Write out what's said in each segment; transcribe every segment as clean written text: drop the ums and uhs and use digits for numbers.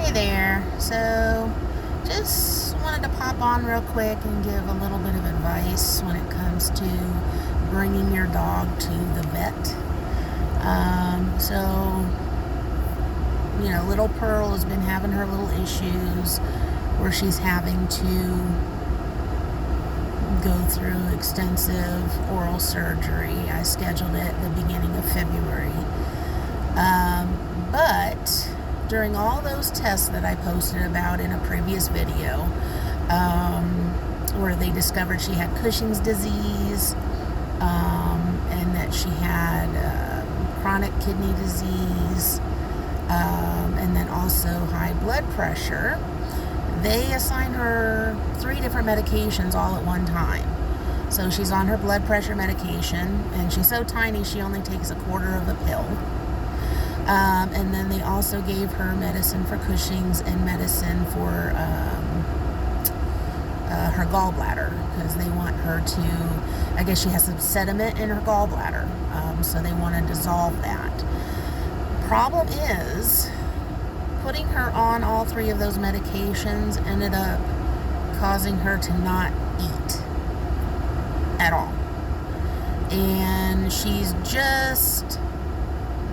Hey there. So, just wanted to pop on real quick and give a little bit of advice when it comes to bringing your dog to the vet. So, little Pearl has been having her little issues where she's having to go through extensive oral surgery. I scheduled it at the beginning of February. But during all those tests that I posted about in a previous video, where they discovered she had Cushing's disease, and that she had chronic kidney disease, and then also high blood pressure, they assigned her 3 different medications all at one time. So she's on her blood pressure medication, and she's so tiny she only takes a quarter of a pill. And then they also gave her medicine for Cushing's and medicine for her gallbladder, because they want her to, I guess she has some sediment in her gallbladder, so they want to dissolve that. Problem is, putting her on all 3 of those medications ended up causing her to not eat at all. And she's just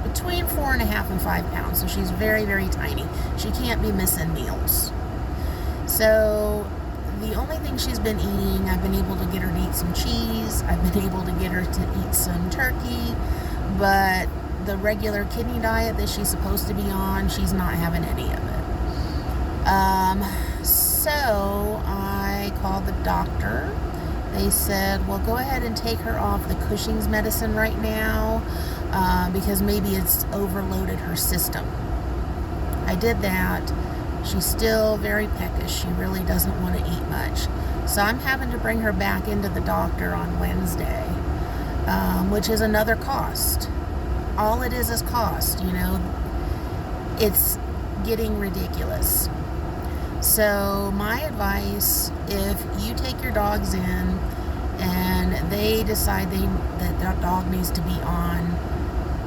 between 4.5 and 5 pounds, so she's very, very tiny. She can't be missing meals. So the only thing she's been eating, I've been able to get her to eat some cheese, I've been able to get her to eat some turkey, but the regular kidney diet that she's supposed to be on, she's not having any of it. So I called the doctor. They said, well, go ahead and take her off the Cushing's medicine right now, because maybe it's overloaded her system. I did that. She's still very peckish. She really doesn't want to eat much. So I'm having to bring her back into the doctor on Wednesday, which is another cost. All it is cost, It's getting ridiculous. So my advice, if you take your dogs in and they decide that their dog needs to be on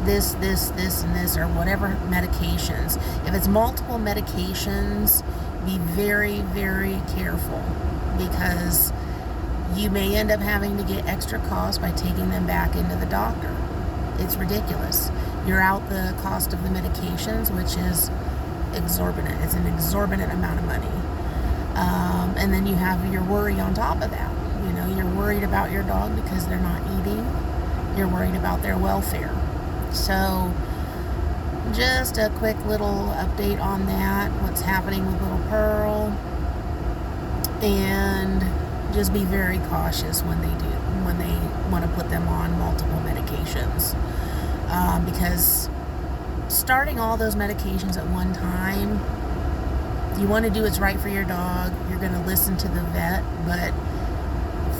this, and this, or whatever medications, if it's multiple medications, be very, very careful, because you may end up having to get extra costs by taking them back into the doctor. It's ridiculous. You're out the cost of the medications, which is exorbitant. It's an exorbitant amount of money. And then you have your worry on top of that. You're worried about your dog because they're not eating. You're worried about their welfare. So just a quick little update on that, what's happening with little Pearl. And just be very cautious when they want to put them on multiple medications. Because starting all those medications at one time, you want to do what's right for your dog. You're going to listen to the vet, but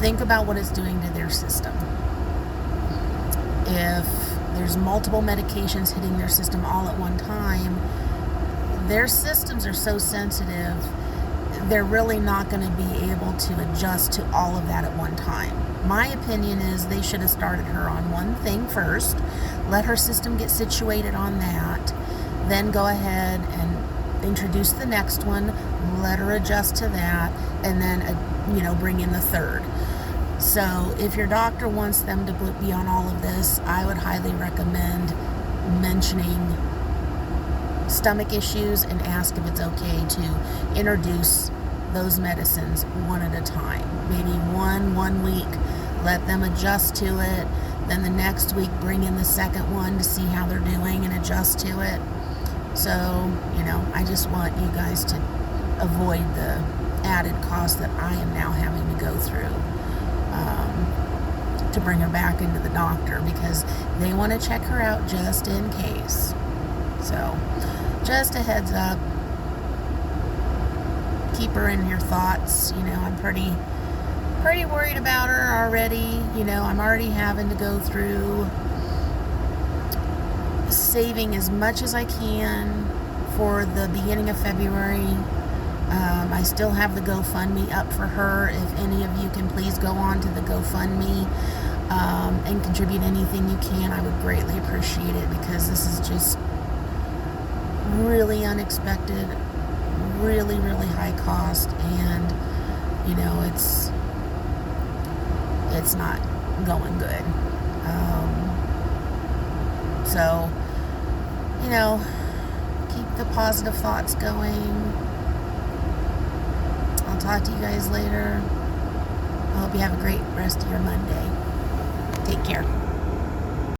think about what it's doing to their system. If there's multiple medications hitting their system all at one time, their systems are so sensitive, they're really not going to be able to adjust to all of that at one time. My opinion is they should have started her on one thing first, let her system get situated on that, then go ahead and introduce the next one, let her adjust to that, and then bring in the third. So if your doctor wants them to be on all of this, I would highly recommend mentioning stomach issues and ask if it's okay to introduce those medicines one at a time. Maybe one week, let them adjust to it. Then the next week, bring in the second one to see how they're doing and adjust to it. So, I just want you guys to avoid the added cost that I am now having to go through to bring her back into the doctor, because they want to check her out just in case. So, just a heads up. Keep her in your thoughts. I'm pretty worried about her already. I'm already having to go through saving as much as I can for the beginning of February. I still have the GoFundMe up for her. If any of you can please go on to the GoFundMe and contribute anything you can, I would greatly appreciate it, because this is just really unexpected. really, really high cost, and it's not going good. So, keep the positive thoughts going. I'll talk to you guys later. I hope you have a great rest of your Monday. Take care.